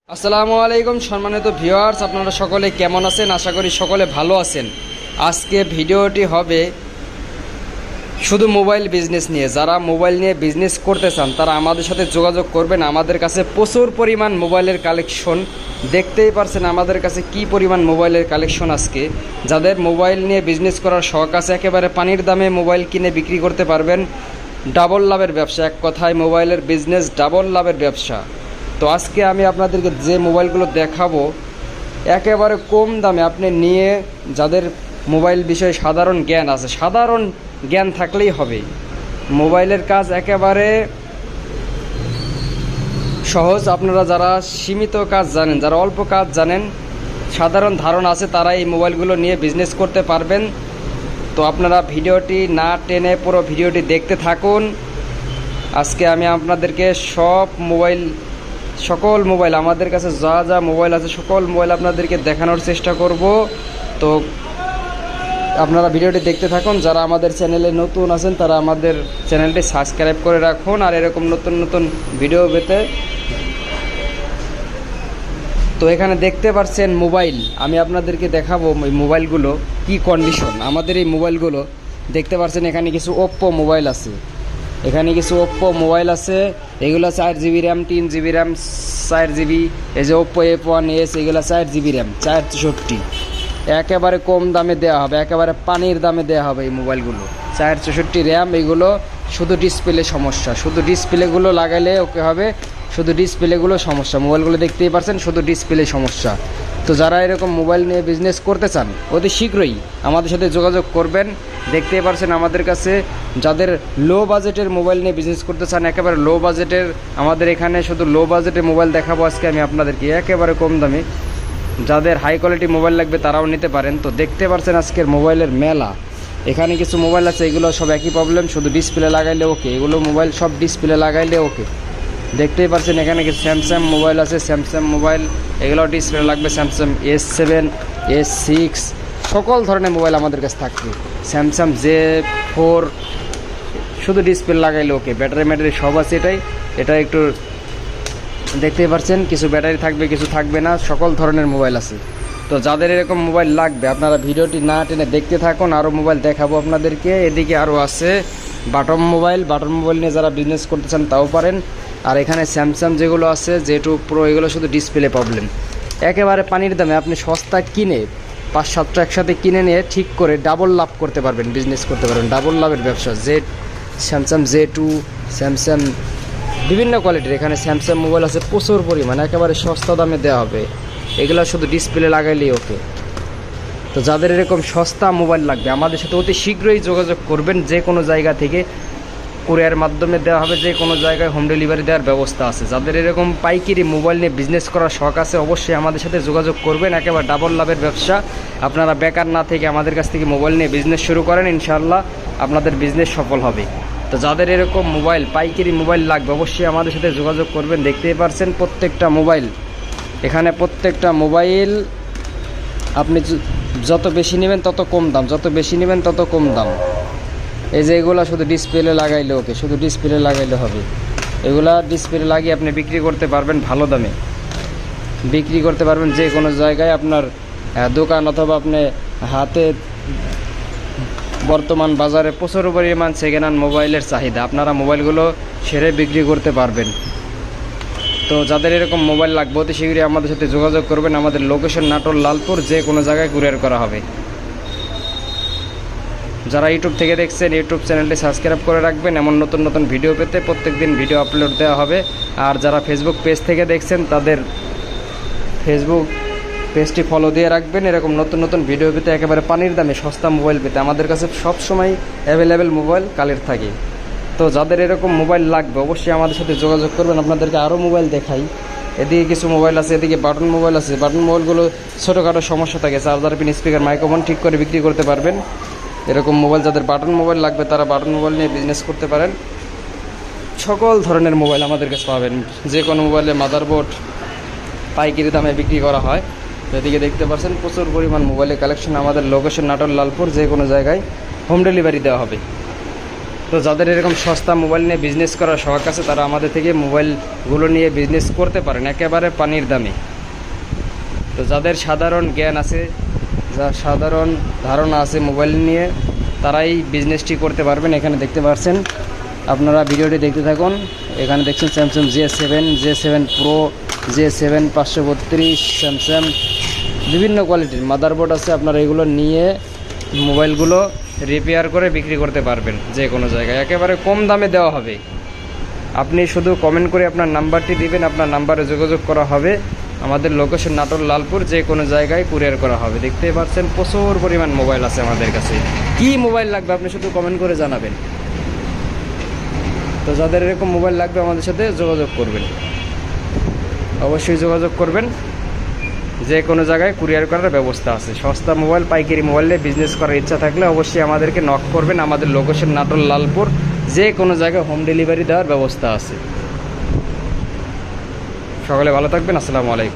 আসসালামু আলাইকুম সম্মানিত ভিউয়ার্স, আপনারা সকলে কেমন আছেন? আশা করি সকলে ভালো আছেন। আজকে ভিডিওটি হবে শুধু মোবাইল বিজনেস নিয়ে। যারা মোবাইল নিয়ে বিজনেস করতে চান তারা আমাদের সাথে যোগাযোগ করবেন। আমাদের কাছে প্রচুর পরিমাণ মোবাইলের কালেকশন, দেখতেই পারছেন আমাদের কাছে কি পরিমাণ মোবাইলের কালেকশন। আজকে যাদের মোবাইল নিয়ে বিজনেস করার শখ আছে, একেবারে পানির দামে মোবাইল কিনে বিক্রি করতে পারবেন। ডাবল লাভের ব্যবসা, এক কথায় মোবাইলের বিজনেস ডাবল লাভের ব্যবসা। তো আজকে আমি আপনাদেরকে যে মোবাইলগুলো দেখাবো একেবারে কম দামে আপনি নিয়ে, যাদের মোবাইল বিষয়ে সাধারণ জ্ঞান আছে, সাধারণ জ্ঞান থাকলেই হবে। মোবাইলের কাজ একেবারে সহজ। আপনারা যারা সীমিত কাজ জানেন, যারা অল্প কাজ জানেন, সাধারণ ধারণা আছে, তারা এই মোবাইলগুলো নিয়ে বিজনেস করতে পারবেন। তো আপনারা ভিডিওটি না টেনে পুরো ভিডিওটি দেখতে থাকুন। আজকে আমি আপনাদেরকে সকল মোবাইল আমাদের কাছে যা যা মোবাইল আছে সকল মোবাইল আপনাদেরকে দেখানোর চেষ্টা করব। তো আপনারা ভিডিওটি দেখতে থাকুন। যারা আমাদের চ্যানেলে নতুন আছেন তারা আমাদের চ্যানেলটি সাবস্ক্রাইব করে রাখুন। আর এরকম নতুন নতুন ভিডিও পেতে, তো এখানে দেখতে পাচ্ছেন মোবাইল, আমি আপনাদেরকে দেখাবো এই মোবাইলগুলো কি কন্ডিশন। আমাদের এই মোবাইলগুলো দেখতে পাচ্ছেন, এখানে কিছু ওপ্পো মোবাইল আছে, এগুলো 4GB RAM, 3GB RAM, 4GB। এই যে ওপ্পো F1s, এগুলো 4GB র্যাম, 464। একেবারে কম দামে দেওয়া হবে, একেবারে পানির দামে দেওয়া হবে এই মোবাইলগুলো। 464 র্যাম। এইগুলো শুধু ডিসপ্লে সমস্যা, শুধু ডিসপ্লেগুলো লাগাইলে ওকে হবে, শুধু ডিসপ্লেগুলো সমস্যা। মোবাইলগুলো দেখতেই পাচ্ছেন, শুধু ডিসপ্লে সমস্যা। তো যারা এরকম মোবাইল নিয়ে বিজনেস করতে চান অতি শীঘ্রই আমাদের সাথে যোগাযোগ করবেন। দেখতেই পাচ্ছেন আমাদের কাছে যাদের লো বাজেটের মোবাইল নিয়ে বিজনেস করতে চান, একেবারে লো বাজেটের, আমাদের এখানে শুধু লো বাজেটের মোবাইল দেখাবো আজকে আমি আপনাদেরকে একেবারে কম দামে। যাদের হাই কোয়ালিটি মোবাইল লাগবে তারাও নিতে পারেন। তো দেখতে পাচ্ছেন আজকের মোবাইলের মেলা। এখানে কিছু মোবাইল আছে, এগুলো সব একই প্রবলেম, শুধু ডিসপ্লে লাগাইলে ওকে। এগুলো মোবাইল সব ডিসপ্লে লাগাইলে ওকে। দেখতেই পাচ্ছেন এখানে কিছু স্যামসাং মোবাইল আছে, স্যামসাং মোবাইল, এগুলো ডিসপ্লে লাগবে। স্যামসাং S7, S6, সকল ধরনের মোবাইল আমাদের কাছে থাকবে। স্যামসাং J4, শুধু ডিসপ্লে লাগাইলে ওকে। ব্যাটারি সব আছে। এটা একটু দেখতেই পাচ্ছেন, কিছু ব্যাটারি থাকবে, কিছু থাকবে না, সকল ধরনের মোবাইল আছে। তো যাদের এরকম মোবাইল লাগবে আপনারা ভিডিওটি না টেনে দেখতে থাকুন। আরও মোবাইল দেখাবো আপনাদেরকে। এদিকে আরও আছে বাটন মোবাইল নিয়ে যারা বিজনেস করতে চান তাও পারেন। আর এখানে স্যামসাং যেগুলো আছে J2 Pro, এগুলো শুধু ডিসপ্লে প্রবলেম। একেবারে পানির দামে আপনি সস্তা কিনে 5-7টা একসাথে কিনে নিয়ে ঠিক করে ডাবল লাভ করতে পারবেন, বিজনেস করতে পারবেন, ডাবল লাভের ব্যবসা। স্যামসাং J2, স্যামসাং বিভিন্ন কোয়ালিটির এখানে স্যামসাং মোবাইল আছে প্রচুর পরিমাণ, একেবারে সস্তা দামে দেওয়া হবে। এগুলো শুধু ডিসপ্লে লাগাইলেই ওকে। তো যাদের এরকম সস্তা মোবাইল লাগবে আমাদের সাথে অতি শীঘ্রই যোগাযোগ করবেন। যে কোনো জায়গা থেকে কুরিয়ার মাধ্যমে দেওয়া হবে, যে কোনো জায়গায় হোম ডেলিভারি দেওয়ার ব্যবস্থা আছে। যাদের এরকম পাইকারি মোবাইল নিয়ে বিজনেস করার শখ আছে অবশ্যই আমাদের সাথে যোগাযোগ করবেন। একেবারে ডাবল লাভের ব্যবসা। আপনারা বেকার না থেকে আমাদের কাছ থেকে মোবাইল নিয়ে বিজনেস শুরু করেন, ইনশাআল্লাহ আপনাদের বিজনেস সফল হবে। তো যাদের এরকম মোবাইল, পাইকারি মোবাইল লাগবে অবশ্যই আমাদের সাথে যোগাযোগ করবেন। দেখতেই পারছেন প্রত্যেকটা মোবাইল, এখানে প্রত্যেকটা মোবাইল আপনি যত বেশি নেবেন তত কম দাম, যত বেশি নেবেন তত কম দাম। এই যে এগুলো শুধু ডিসপ্লে লাগাইলে ওকে, শুধু ডিসপ্লে লাগাইলে হবে। এগুলা ডিসপ্লে লাগিয়ে আপনি বিক্রি করতে পারবেন, ভালো দামে বিক্রি করতে পারবেন যে কোনো জায়গায়। আপনার দোকান অথবা আপনি হাতে, বর্তমান বাজারে প্রচুর পরিমাণ সেকেন্ড হ্যান্ড মোবাইলের চাহিদা, আপনারা মোবাইলগুলো সেরে বিক্রি করতে পারবেন। তো যাদের এরকম মোবাইল লাগবে অতি শীঘ্রই আমাদের সাথে যোগাযোগ করবেন। আমাদের লোকেশন নাটোর, লালপুর, যে কোনো জায়গায় কুরিয়ার করা হবে। যারা ইউটিউব থেকে দেখছেন ইউটিউব চ্যানেলটি সাবস্ক্রাইব করে রাখবেন, এমন নতুন নতুন ভিডিও পেতে। প্রত্যেকদিন ভিডিও আপলোড দেওয়া হবে। আর যারা ফেসবুক পেজ থেকে দেখছেন তাদের ফেসবুক পেজটি ফলো দিয়ে রাখবেন, এরকম নতুন নতুন ভিডিও পেতে, একেবারে পানির দামে সস্তা মোবাইল পেতে। আমাদের কাছে সবসময় অ্যাভেলেবেল মোবাইল কালেক্ট থাকে। তো যাদের এরকম মোবাইল লাগবে অবশ্যই আমাদের সাথে যোগাযোগ করবেন। আপনাদেরকে আরও মোবাইল দেখাই। এদিকে কিছু মোবাইল আছে, এদিকে বাটন মোবাইল আছে। বাটন মোবাইলগুলো ছোটোখাটো সমস্যা থাকে, চার্জার পিন, স্পিকার, মাইক্রোফোন ঠিক করে বিক্রি করতে পারবেন। এরকম মোবাইল যাদের বাটন মোবাইল লাগবে তারা বাটন মোবাইল নিয়ে বিজনেস করতে পারেন। সকল ধরনের মোবাইল আমাদের কাছে পাবেন। যে কোনো মোবাইলে মাদারবোর্ড পাইকারি দামে বিক্রি করা হয়। এদিকে দেখতে পাচ্ছেন প্রচুর পরিমাণ মোবাইলের কালেকশন। আমাদের লোকেশন নাটোর, লালপুর, যে কোনো জায়গায় হোম ডেলিভারি দেওয়া হবে। তো যাদের এরকম সস্তা মোবাইল নিয়ে বিজনেস করার শখ আছে তারা আমাদের থেকে মোবাইলগুলো নিয়ে বিজনেস করতে পারেন একেবারে পানির দামে। তো যাদের সাধারণ জ্ঞান আছে, যা সাধারণ ধারণা আছে মোবাইল নিয়ে, তারাই বিজনেসটি করতে পারবেন। এখানে দেখতে পাচ্ছেন, আপনারা ভিডিওটি দেখতে থাকুন। এখানে দেখছেন Samsung J7 pro, J7 532, Samsung বিভিন্ন কোয়ালিটির মাদারবোর্ড আছে। আপনারা এগুলো নিয়ে মোবাইলগুলো রিপেয়ার করে বিক্রি করতে পারবেন যে কোনো জায়গায়, একেবারে কম দামে দেওয়া হবে। আপনি শুধু কমেন্ট করে আপনার নাম্বারটি দিবেন, আপনার নাম্বারে যোগাযোগ করা হবে। আমাদের লোকেশন নাটোর লালপুর, যে কোনো জায়গায় কুরিয়ার করা হবে। দেখতেই পাচ্ছেন প্রচুর পরিমাণ মোবাইল আছে আমাদের কাছে। কি মোবাইল লাগবে আপনি শুধু কমেন্ট করে জানাবেন। তো যাদের এরকম মোবাইল লাগবে আমাদের সাথে যোগাযোগ করবেন, অবশ্যই যোগাযোগ করবেন। যে কোনো জায়গায় কুরিয়ার করার ব্যবস্থা আছে। সস্তা মোবাইল, পাইকারি মোবাইল নিয়ে বিজনেস করার ইচ্ছা থাকলে অবশ্যই আমাদেরকে নক করবেন। আমাদের লোকেশন নাটোর লালপুর, যে কোনো জায়গায় হোম ডেলিভারি দেওয়ার ব্যবস্থা আছে। সকলে ভালো থাকবেন। আসসালামু আলাইকুম।